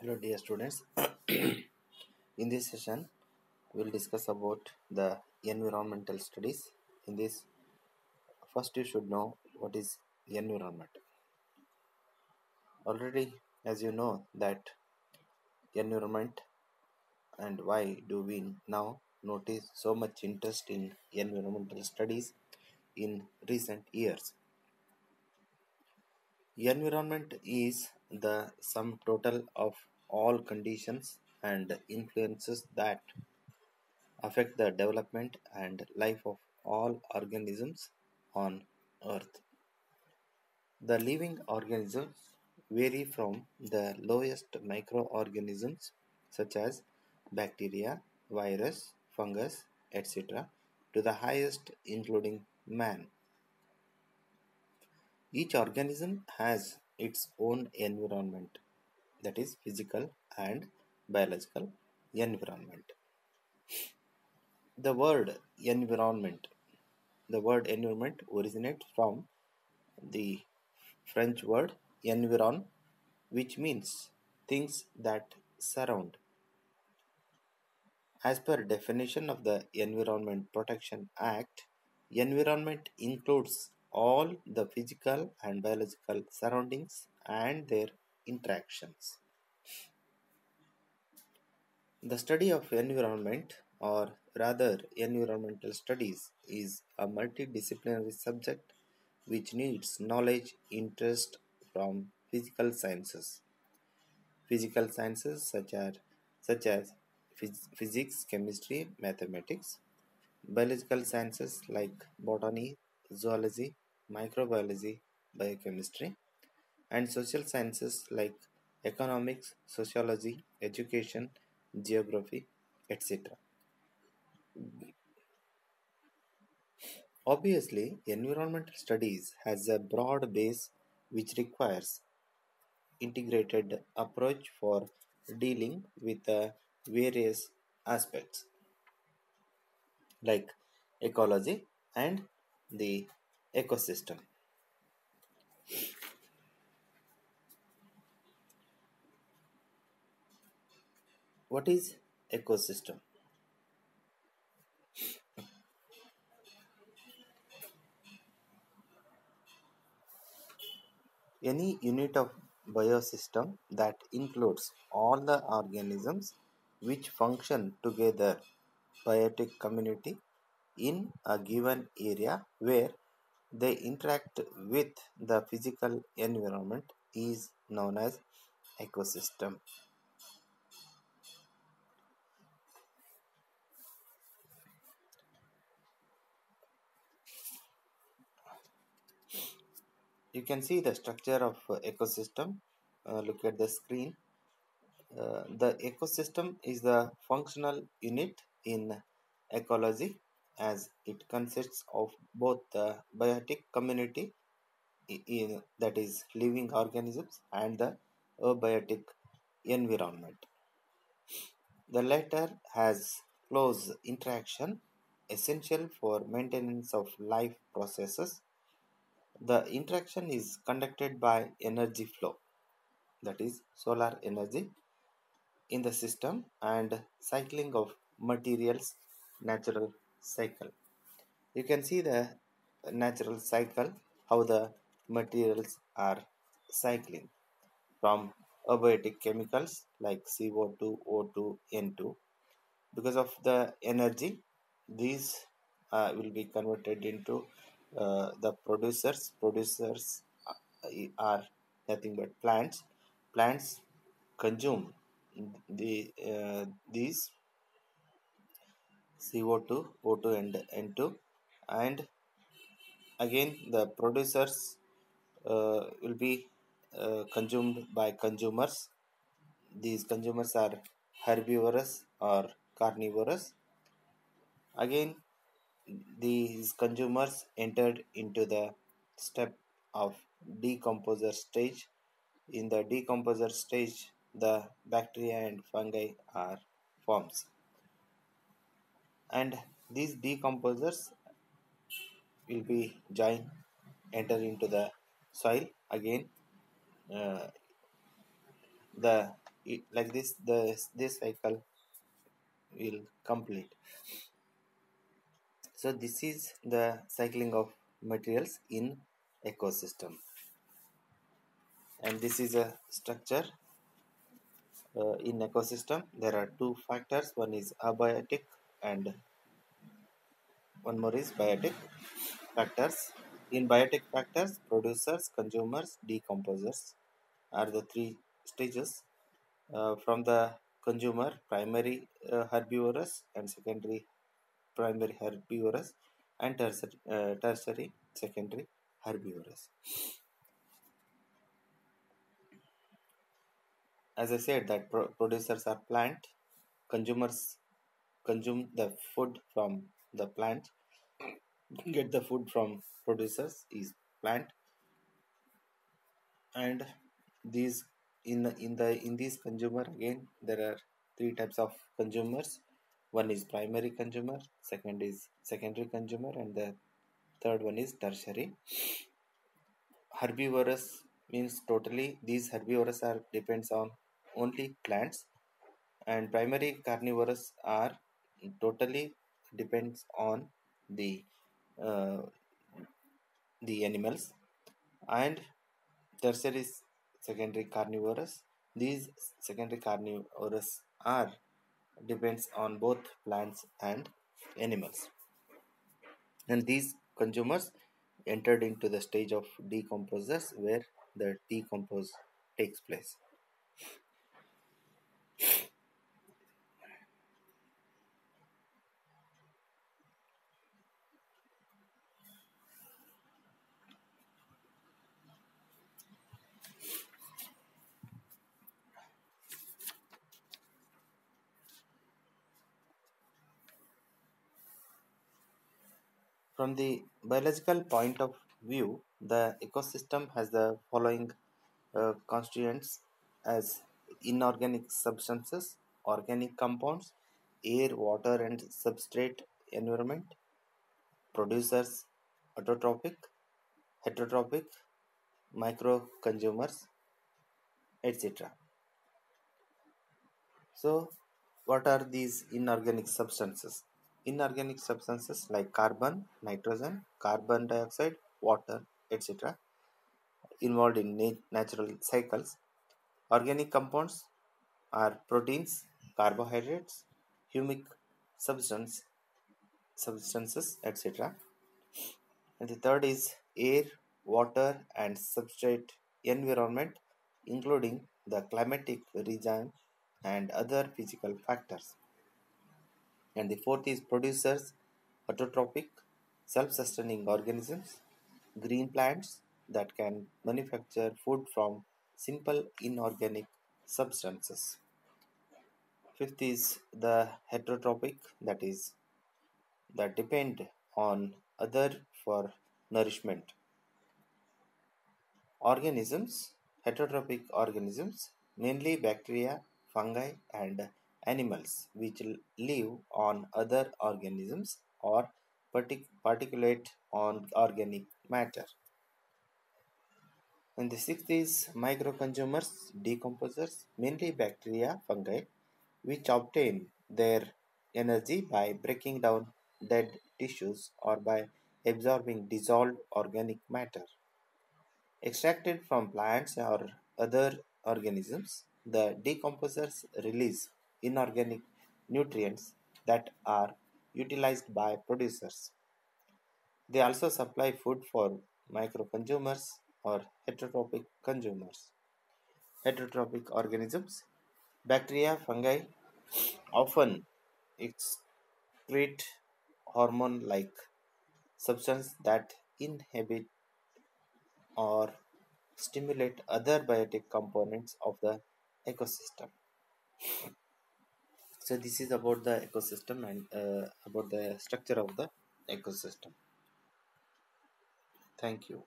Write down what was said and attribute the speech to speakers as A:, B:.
A: Hello dear students. In this session we will discuss about the environmental studies. In this, first you should know what is environment. Already, as you know, that environment, and why do we now notice so much interest in environmental studies in recent years. Environment is the sum total of all conditions and influences that affect the development and life of all organisms on Earth. The living organisms vary from the lowest microorganisms such as bacteria, virus, fungus, etc., to the highest, including man. Each organism has its own environment, that is, physical and biological environment. The word environment The word environment originates from the French word environ, which means things that surround. As per definition of the Environment Protection Act, environment includes all the physical and biological surroundings and their interactions. The study of environment, or rather environmental studies, is a multidisciplinary subject which needs knowledge interest from physical sciences such as physics, chemistry, mathematics, biological sciences like botany, zoology, microbiology, biochemistry, and social sciences like economics, sociology, education, geography, etc. Obviously, environmental studies has a broad base which requires integrated approach for dealing with various aspects like ecology and the ecosystem. What is ecosystem? Any unit of biosystem that includes all the organisms which function together, biotic community, in a given area where they interact with the physical environment is known as ecosystem. You can see the structure of ecosystem. Look at the screen. The ecosystem is the functional unit in ecology, as it consists of both the biotic community, that is living organisms, and the abiotic environment. The latter has close interaction essential for maintenance of life processes. The interaction is conducted by energy flow, that is solar energy, in the system, and cycling of materials, natural cycle. You can see the natural cycle, how the materials are cycling from abiotic chemicals like CO2, O2, N2. Because of the energy, these will be converted into the producers are nothing but plants. Plants consume these CO2, O2, and N2, and again the producers will be consumed by consumers. These consumers are herbivorous or carnivorous. Again, these consumers entered into the step of decomposer stage. In the decomposer stage, the bacteria and fungi are forms, and these decomposers will be join enter into the soil. Again, uh, the like this, this cycle will complete. So this is the cycling of materials in ecosystem, and this is a structure in ecosystem. There are two factors, one is abiotic and one more is biotic factors. In biotic factors, producers, consumers, decomposers are the three stages. From the consumer, primary herbivorous and secondary primary herbivorous, and tertiary secondary herbivorous. As I said, that producers are plant, consumers consume the food from the plant, get the food from producers is plant, and these in this consumer, again there are three types of consumers. One is primary consumer, second is secondary consumer, and the third one is tertiary. Herbivorous means totally these herbivorous are depends on only plants, and primary carnivorous are totally depends on the uh, the animals, and tertiary secondary carnivorous, these secondary carnivorous are depends on both plants and animals, and these consumers entered into the stage of decomposers where the decompose takes place. From the biological point of view, the ecosystem has the following constituents as inorganic substances, organic compounds, air, water, and substrate environment, producers, autotrophic, heterotrophic, micro consumers, etc. So, what are these inorganic substances? Inorganic substances like carbon, nitrogen, carbon dioxide, water, etc., involved in natural cycles. Organic compounds are proteins, carbohydrates, humic substance, substances, etc. And the third is air, water, and substrate environment, including the climatic region and other physical factors. And the fourth is producers, autotrophic, self-sustaining organisms, green plants that can manufacture food from simple inorganic substances. Fifth is the heterotrophic, that is that depend on other for nourishment. Organisms, heterotrophic organisms, mainly bacteria, fungi, and animals, which live on other organisms or particulate on organic matter. And the sixth is microconsumers, decomposers, mainly bacteria, fungi, which obtain their energy by breaking down dead tissues or by absorbing dissolved organic matter. Extracted from plants or other organisms, the decomposers release inorganic nutrients that are utilized by producers. They also supply food for microconsumers or heterotrophic consumers. Heterotrophic organisms, bacteria, fungi, often excrete hormone like substance that inhibit or stimulate other biotic components of the ecosystem. So this is about the ecosystem and about the structure of the ecosystem. Thank you.